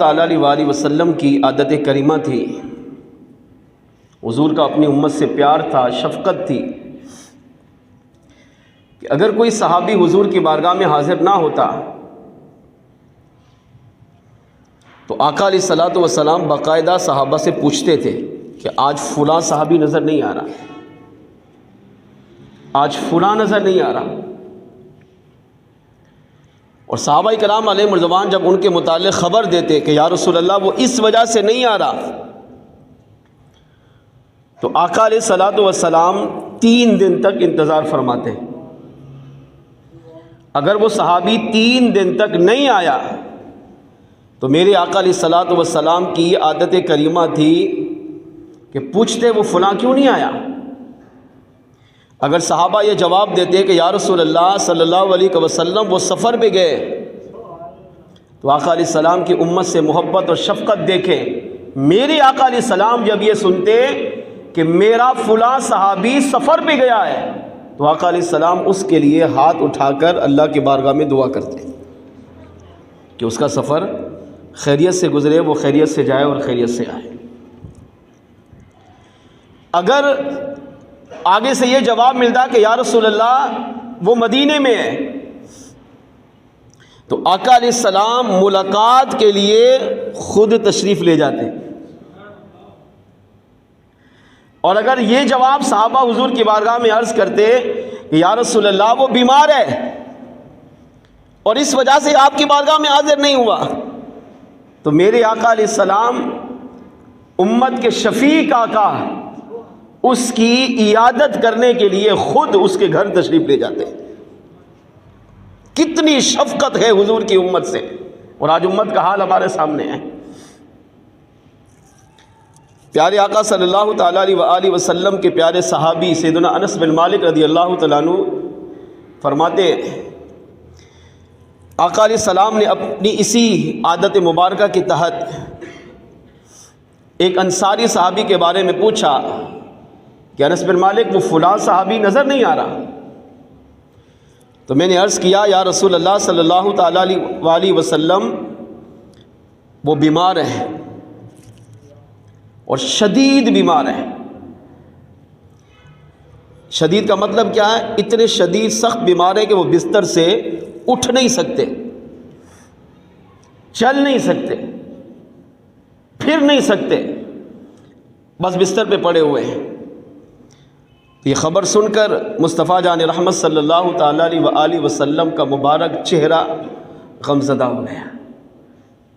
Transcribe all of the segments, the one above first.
تعالیٰ علیہ وآلہ وسلم کی عادت کریمہ تھی، حضور کا اپنی امت سے پیار تھا، شفقت تھی، کہ اگر کوئی صحابی حضور کی بارگاہ میں حاضر نہ ہوتا تو آقا علیہ الصلوۃ والسلام باقاعدہ صحابہ سے پوچھتے تھے کہ آج فلاں صحابی نظر نہیں آ رہا، آج فلاں نظر نہیں آ رہا۔ اور صحابہ کرام علیہم رضوان جب ان کے متعلق خبر دیتے کہ یا رسول اللہ وہ اس وجہ سے نہیں آ رہا، تو آقا علیہ الصلوۃ والسلام 3 دن تک انتظار فرماتے۔ اگر وہ صحابی 3 دن تک نہیں آیا تو میرے آقا علیہ الصلوۃ والسلام کی عادت کریمہ تھی کہ پوچھتے وہ فلاں کیوں نہیں آیا۔ اگر صحابہ یہ جواب دیتے کہ یا رسول اللہ صلی اللہ علیہ وسلم وہ سفر پہ گئے، تو آقا علیہ السلام کی امت سے محبت اور شفقت دیکھیں، میرے آقا علیہ السلام جب یہ سنتے کہ میرا فلاں صحابی سفر پہ گیا ہے تو آقا علیہ السلام اس کے لیے ہاتھ اٹھا کر اللہ کی بارگاہ میں دعا کرتے کہ اس کا سفر خیریت سے گزرے، وہ خیریت سے جائے اور خیریت سے آئے۔ اگر آگے سے یہ جواب ملتا کہ یا رسول اللہ وہ مدینے میں ہے، تو آقا علیہ السلام ملاقات کے لیے خود تشریف لے جاتے۔ اور اگر یہ جواب صحابہ حضور کی بارگاہ میں عرض کرتے کہ یا رسول اللہ وہ بیمار ہے اور اس وجہ سے آپ کی بارگاہ میں حاضر نہیں ہوا، تو میرے آقا علیہ السلام امت کے شفیق آقا اس کی عیادت کرنے کے لیے خود اس کے گھر تشریف لے جاتے۔ کتنی شفقت ہے حضور کی امت سے، اور آج امت کا حال ہمارے سامنے ہے۔ پیارے آقا صلی اللہ تعالیٰ علیہ وآلہ وسلم کے پیارے صحابی سیدنا انس بن مالک رضی اللہ تعالیٰ عنہ فرماتے آقا علیہ السلام نے اپنی اسی عادت مبارکہ کے تحت ایک انصاری صحابی کے بارے میں پوچھا کہ انس بن مالک وہ فلاں صحابی نظر نہیں آ رہا، تو میں نے عرض کیا یا رسول اللہ صلی اللہ تعالیٰ علیہ وآلہ وسلم وہ بیمار ہے اور شدید بیمار ہے۔ شدید کا مطلب کیا ہے؟ اتنے شدید سخت بیمار ہے کہ وہ بستر سے اٹھ نہیں سکتے، چل نہیں سکتے، پھر نہیں سکتے، بس بستر پہ پڑے ہوئے ہیں۔ یہ خبر سن کر مصطفیٰ جان رحمت صلی اللہ تعالیٰ علیہ وآلہ وسلم کا مبارک چہرہ غمزدہ ہو گیا۔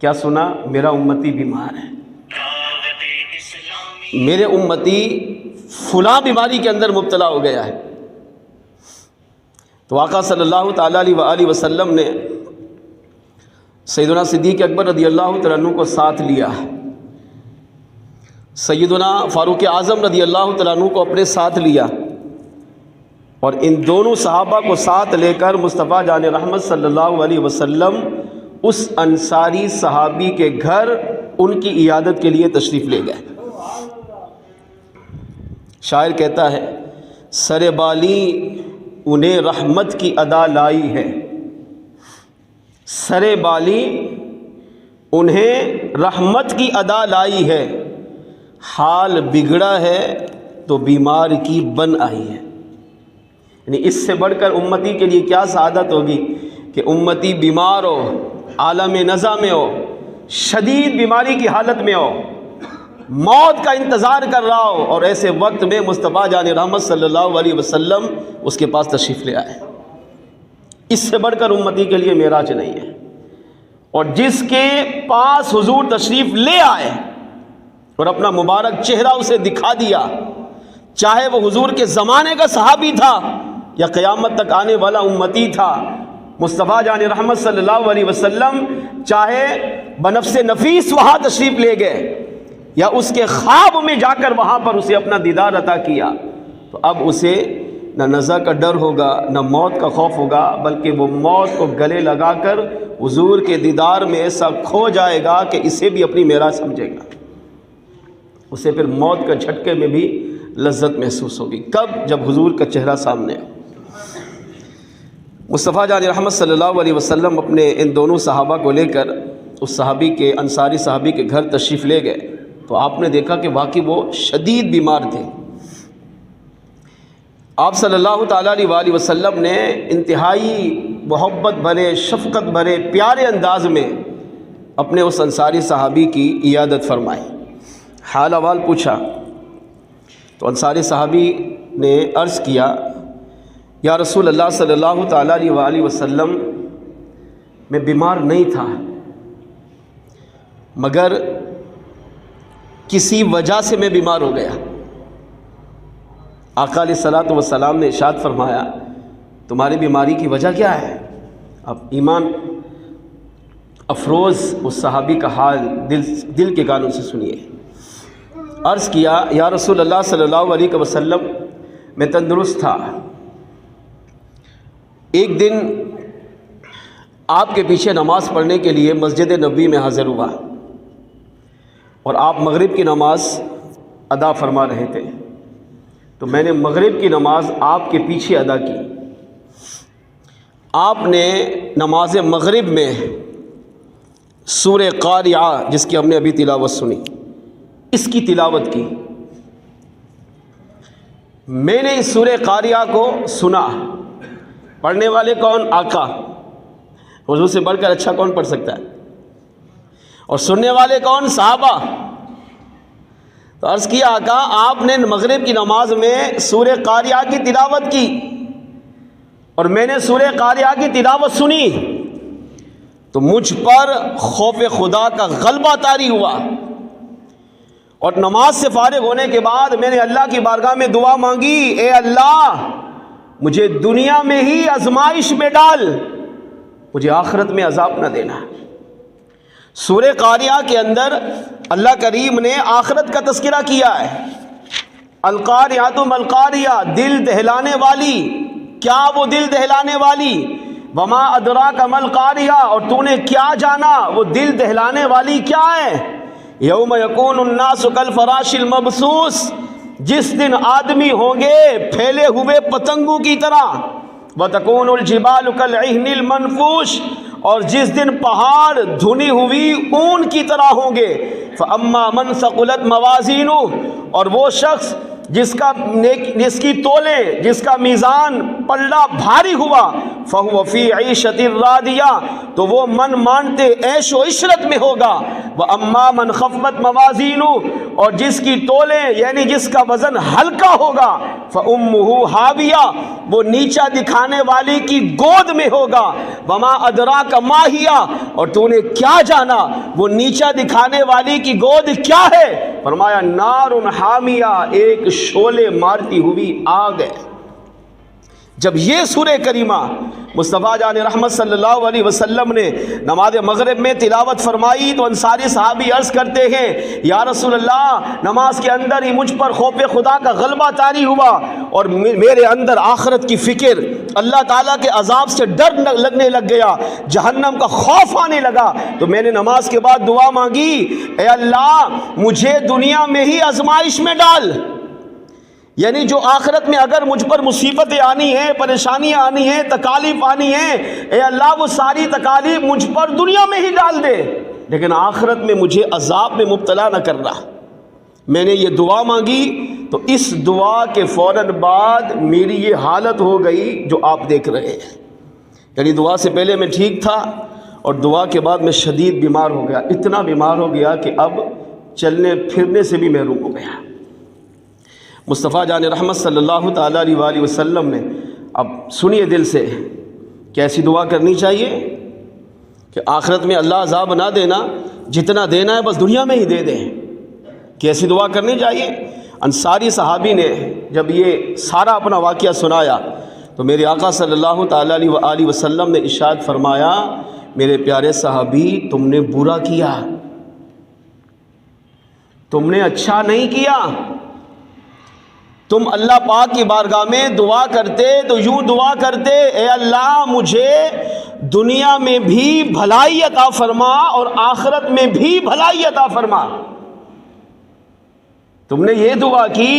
کیا سنا؟ میرا امتی بیمار ہے، میرے امتی فلاں بیماری کے اندر مبتلا ہو گیا ہے۔ تو آقا صلی اللہ تعالیٰ علیہ وآلہ وسلم نے سیدنا صدیق اکبر رضی اللہ تعالیٰ عنہ کو ساتھ لیا، سیدنا فاروق اعظم رضی اللہ تعالیٰ عنہ کو اپنے ساتھ لیا، اور ان دونوں صحابہ کو ساتھ لے کر مصطفیٰ جان رحمت صلی اللہ علیہ وسلم اس انصاری صحابی کے گھر ان کی عیادت کے لیے تشریف لے گئے۔ شاعر کہتا ہے سر بالی انہیں رحمت کی ادا لائی ہے، سر بالی انہیں رحمت کی ادا لائی ہے، حال بگڑا ہے تو بیمار کی بن آئی ہے۔ یعنی اس سے بڑھ کر امتی کے لیے کیا سعادت ہوگی کہ امتی بیمار ہو، عالم نزا میں ہو، شدید بیماری کی حالت میں ہو، موت کا انتظار کر رہا ہو، اور ایسے وقت میں مصطفیٰ جان رحمت صلی اللہ علیہ وسلم اس کے پاس تشریف لے آئے۔ اس سے بڑھ کر امتی کے لیے معراج نہیں ہے۔ اور جس کے پاس حضور تشریف لے آئے اور اپنا مبارک چہرہ اسے دکھا دیا، چاہے وہ حضور کے زمانے کا صحابی تھا یا قیامت تک آنے والا امتی تھا، مصطفیٰ جان رحمت صلی اللہ علیہ وسلم چاہے بنفس نفیس وہاں تشریف لے گئے یا اس کے خواب میں جا کر وہاں پر اسے اپنا دیدار عطا کیا، تو اب اسے نہ نزا کا ڈر ہوگا، نہ موت کا خوف ہوگا، بلکہ وہ موت کو گلے لگا کر حضور کے دیدار میں ایسا کھو جائے گا کہ اسے بھی اپنی معراج سمجھے گا۔ اسے پھر موت کا جھٹکے میں بھی لذت محسوس ہوگی۔ کب؟ جب حضور کا چہرہ سامنے ہو۔ مصطفیٰ جان رحمت صلی اللہ علیہ وسلم اپنے ان دونوں صحابہ کو لے کر اس صحابی کے انصاری صحابی کے گھر تشریف لے گئے تو آپ نے دیکھا کہ واقعی وہ شدید بیمار تھے۔ آپ صلی اللہ تعالیٰ علیہ وآلہ وسلم نے انتہائی محبت بھرے، شفقت بھرے، پیارے انداز میں اپنے اس انصاری صحابی کی عیادت فرمائی، حال احوال پوچھا۔ تو انصاری صحابی نے عرض کیا، یا رسول اللہ صلی اللہ تعالیٰ علیہ وآلہ وسلم، میں بیمار نہیں تھا، مگر کسی وجہ سے میں بیمار ہو گیا۔ آقا علیہ الصلوۃ والسلام نے ارشاد فرمایا، تمہاری بیماری کی وجہ کیا ہے؟ اب ایمان افروز اس صحابی کا حال دل کے کانوں سے سنیے۔ عرض کیا، یا رسول اللہ صلی اللہ علیہ وسلم، میں تندرست تھا، ایک دن آپ کے پیچھے نماز پڑھنے کے لیے مسجد نبوی میں حاضر ہوا اور آپ مغرب کی نماز ادا فرما رہے تھے، تو میں نے مغرب کی نماز آپ کے پیچھے ادا کی۔ آپ نے نماز مغرب میں سورہ قاریعہ، جس کی ہم نے ابھی تلاوت سنی، اس کی تلاوت کی۔ میں نے اس سورہ قاریعہ کو سنا، پڑھنے والے کون؟ آقا، حضور سے بڑھ کر اچھا کون پڑھ سکتا ہے؟ اور سننے والے کون؟ صحابہ۔ تو عرض کیا، آقا آپ نے مغرب کی نماز میں سورہ قاریعہ کی تلاوت کی اور میں نے سورہ قاریعہ کی تلاوت سنی، تو مجھ پر خوف خدا کا غلبہ طاری ہوا، اور نماز سے فارغ ہونے کے بعد میں نے اللہ کی بارگاہ میں دعا مانگی، اے اللہ مجھے دنیا میں ہی آزمائش میں ڈال، مجھے آخرت میں عذاب نہ دینا۔ سورہ قاریعہ کے اندر اللہ کریم نے آخرت کا تذکرہ کیا ہے۔ القاریعۃ ما القاریعہ، دل دہلانے والی، کیا وہ دل دہلانے والی؟ وما ادراک ما القاریعہ، اور تو نے کیا جانا وہ دل دہلانے والی کیا ہے؟ یوم یکون الناس کالفراش المبثوث، جس دن آدمی ہوں گے پھیلے ہوئے پتنگوں کی طرح، وتکون الجبال کالعہن المنفوش، اور جس دن پہاڑ دھنی ہوئی اون کی طرح ہوں گے۔ فاما من ثقلت موازینہ، اور وہ شخص جس کی تولے، جس کا میزان پلڑا بھاری ہوا، فہو فی عیشۃ راضیہ، تو وہ من مانتے عیش و عشرت میں ہوگا۔ واما من خفت موازینہ، اور جس کی تولے یعنی جس کا وزن ہلکا ہوگا، فامہ ہاویہ، وہ نیچا دکھانے والی کی گود میں ہوگا۔ وما ادراک ما ہی، اور تو نے کیا جانا وہ نیچا دکھانے والی کی گود کیا ہے؟ فرمایا نار حامیہ، ایک شعلے مارتی ہوئی آگ ہے۔ جب یہ سورہ کریمہ مصطفیٰ جان رحمت صلی اللہ علیہ وسلم نے نماز مغرب میں تلاوت فرمائی تو انصاری صحابی عرض کرتے ہیں، یا رسول اللہ نماز کے اندر ہی مجھ پر خوف خدا کا غلبہ طاری ہوا اور میرے اندر آخرت کی فکر، اللہ تعالیٰ کے عذاب سے ڈر لگنے لگ گیا، جہنم کا خوف آنے لگا، تو میں نے نماز کے بعد دعا مانگی، اے اللہ مجھے دنیا میں ہی آزمائش میں ڈال، یعنی جو آخرت میں اگر مجھ پر مصیبتیں آنی ہیں، پریشانیاں آنی ہیں، تکالیف آنی ہیں، اے اللہ وہ ساری تکالیف مجھ پر دنیا میں ہی ڈال دے، لیکن آخرت میں مجھے عذاب میں مبتلا نہ کرنا۔ میں نے یہ دعا مانگی تو اس دعا کے فوراً بعد میری یہ حالت ہو گئی جو آپ دیکھ رہے ہیں، یعنی دعا سے پہلے میں ٹھیک تھا اور دعا کے بعد میں شدید بیمار ہو گیا، اتنا بیمار ہو گیا کہ اب چلنے پھرنے سے بھی محروم ہو گیا۔ مصطفیٰ جان رحمت صلی اللہ تعالیٰ علیہ وآلہ وسلم نے، اب سنیے دل سے، کیسی دعا کرنی چاہیے کہ آخرت میں اللہ عذاب نہ دینا، جتنا دینا ہے بس دنیا میں ہی دے دیں، کیسی دعا کرنی چاہیے؟ انصاری صحابی نے جب یہ سارا اپنا واقعہ سنایا تو میرے آقا صلی اللہ تعالیٰ علیہ وآلہ وسلم نے ارشاد فرمایا، میرے پیارے صحابی تم نے برا کیا، تم نے اچھا نہیں کیا، تم اللہ پاک کی بارگاہ میں دعا کرتے تو یوں دعا کرتے، اے اللہ مجھے دنیا میں بھی بھلائی عطا فرما اور آخرت میں بھی بھلائی عطا فرما۔ تم نے یہ دعا کی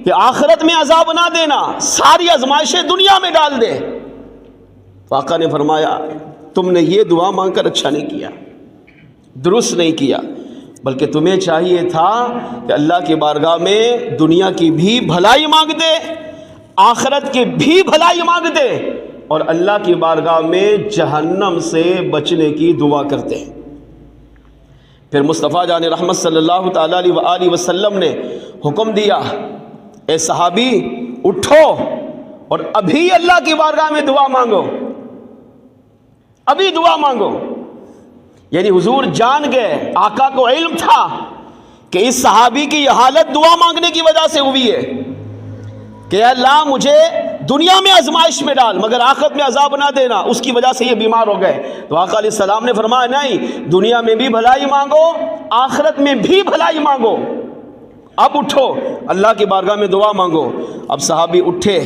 کہ آخرت میں عذاب نہ دینا، ساری آزمائشیں دنیا میں ڈال دے۔ آقا نے فرمایا تم نے یہ دعا مانگ کر اچھا نہیں کیا، درست نہیں کیا، بلکہ تمہیں چاہیے تھا کہ اللہ کی بارگاہ میں دنیا کی بھی بھلائی مانگ دے، آخرت کی بھی بھلائی مانگ دے، اور اللہ کی بارگاہ میں جہنم سے بچنے کی دعا کرتے ہیں۔ پھر مصطفیٰ جان رحمت صلی اللہ تعالیٰ علیہ وآلہ وسلم نے حکم دیا، اے صحابی اٹھو اور ابھی اللہ کی بارگاہ میں دعا مانگو، ابھی دعا مانگو۔ یعنی حضور جان گئے، آقا کو علم تھا کہ اس صحابی کی یہ حالت دعا مانگنے کی وجہ سے ہوئی ہے کہ اللہ مجھے دنیا میں آزمائش میں ڈال مگر آخرت میں عذاب نہ دینا، اس کی وجہ سے یہ بیمار ہو گئے۔ تو آقا علیہ السلام نے فرمایا نہیں، دنیا میں بھی بھلائی مانگو، آخرت میں بھی بھلائی مانگو، اب اٹھو اللہ کی بارگاہ میں دعا مانگو۔ اب صحابی اٹھے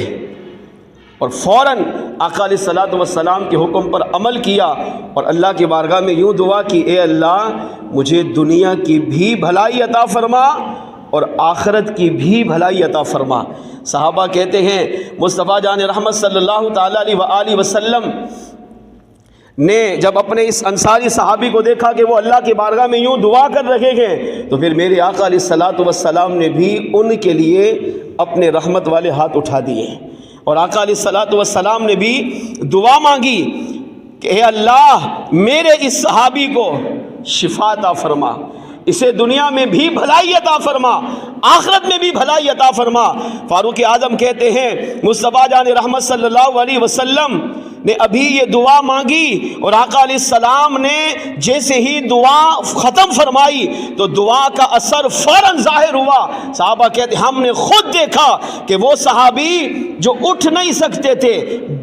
اور فوراً آقا علیہ الصلوۃ والسلام کے حکم پر عمل کیا اور اللہ کی بارگاہ میں یوں دعا کی، اے اللہ مجھے دنیا کی بھی بھلائی عطا فرما اور آخرت کی بھی بھلائی عطا فرما۔ صحابہ کہتے ہیں مصطفیٰ جان رحمت صلی اللہ تعالیٰ علیہ وآلہ وسلم نے جب اپنے اس انصاری صحابی کو دیکھا کہ وہ اللہ کی بارگاہ میں یوں دعا کر رہے ہیں، تو پھر میرے آقا علیہ الصلوۃ والسلام نے بھی ان کے لیے اپنے رحمت والے ہاتھ اٹھا دیے، اور آقا علیہ الصلوۃ والسلام نے بھی دعا مانگی کہ اے اللہ میرے اس صحابی کو شفا عطا فرما، اسے دنیا میں بھی بھلائی عطا فرما، آخرت میں بھی بھلائی عطا فرما۔ فاروق اعظم کہتے ہیں مصطفیٰ جان رحمت صلی اللہ علیہ وسلم نے ابھی یہ دعا مانگی اور آقا علیہ السلام نے جیسے ہی دعا ختم فرمائی تو دعا کا اثر فوراً ظاہر ہوا۔ صحابہ کہتے ہیں ہم نے خود دیکھا کہ وہ صحابی جو اٹھ نہیں سکتے تھے،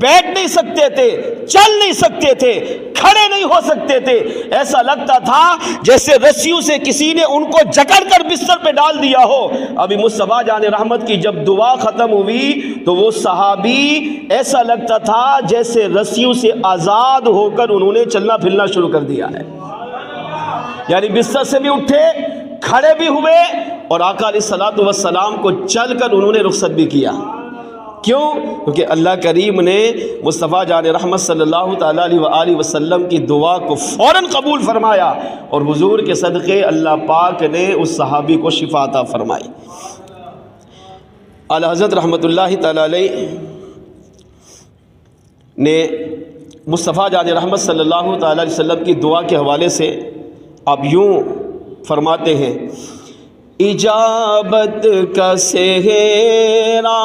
بیٹھ نہیں سکتے تھے، چل نہیں سکتے تھے، کھڑے نہیں ہو سکتے تھے، ایسا لگتا تھا جیسے رسیوں سے کسی نے ان کو جکڑ کر بستر پہ ڈال دیا ہو۔ ابھی مصطفیٰ جان رحمت کی جب دعا ختم ہوئی تو وہ صحابی ایسا لگتا تھا جیسے رسیوں سے آزاد ہو کر انہوں نے چلنا پھرنا شروع کر دیا ہے، یعنی بستر سے بھی اٹھے، کھڑے بھی ہوئے، اور آقا علیہ الصلوۃ والسلام کو چل کر انہوں نے رخصت بھی کیا۔ کیوں؟ کیونکہ اللہ کریم نے مصطفیٰ جان رحمت صلی اللہ تعالیٰ علیہ وآلہ وسلم کی دعا کو فوراً قبول فرمایا، اور حضور کے صدقے اللہ پاک نے اس صحابی کو شفا عطا فرمائی۔ اعلیٰ حضرت رحمۃ اللہ تعالیٰ علیہ نے مصطفیٰ جان رحمت صلی اللہ تعالیٰ علیہ وسلم کی دعا کے حوالے سے آپ یوں فرماتے ہیں، اجابت کا سہرا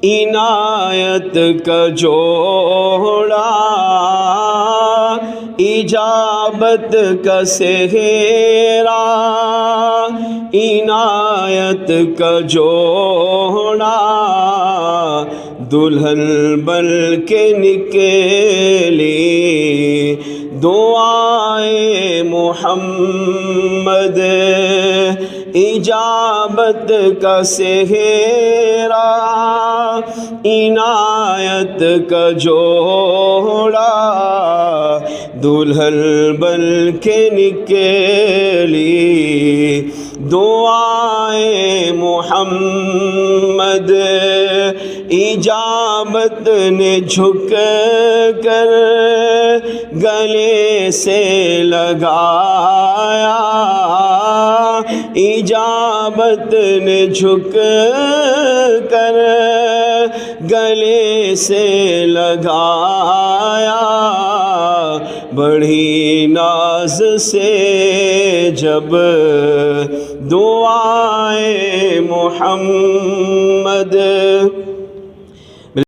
عنایت کا جوڑا، اجابت کا سہرا عنایت کا جوڑا، دلہن بن کے نکلی دعائے محمد، اجابت کا سہرا عنایت کا جوڑا، دلہن بن کے نکلی دعائے محمد، اجابت نے جھک کر گلے سے لگایا، اجابت نے جھک کر گلے سے لگایا، بڑی ناز سے جب دعائے محمد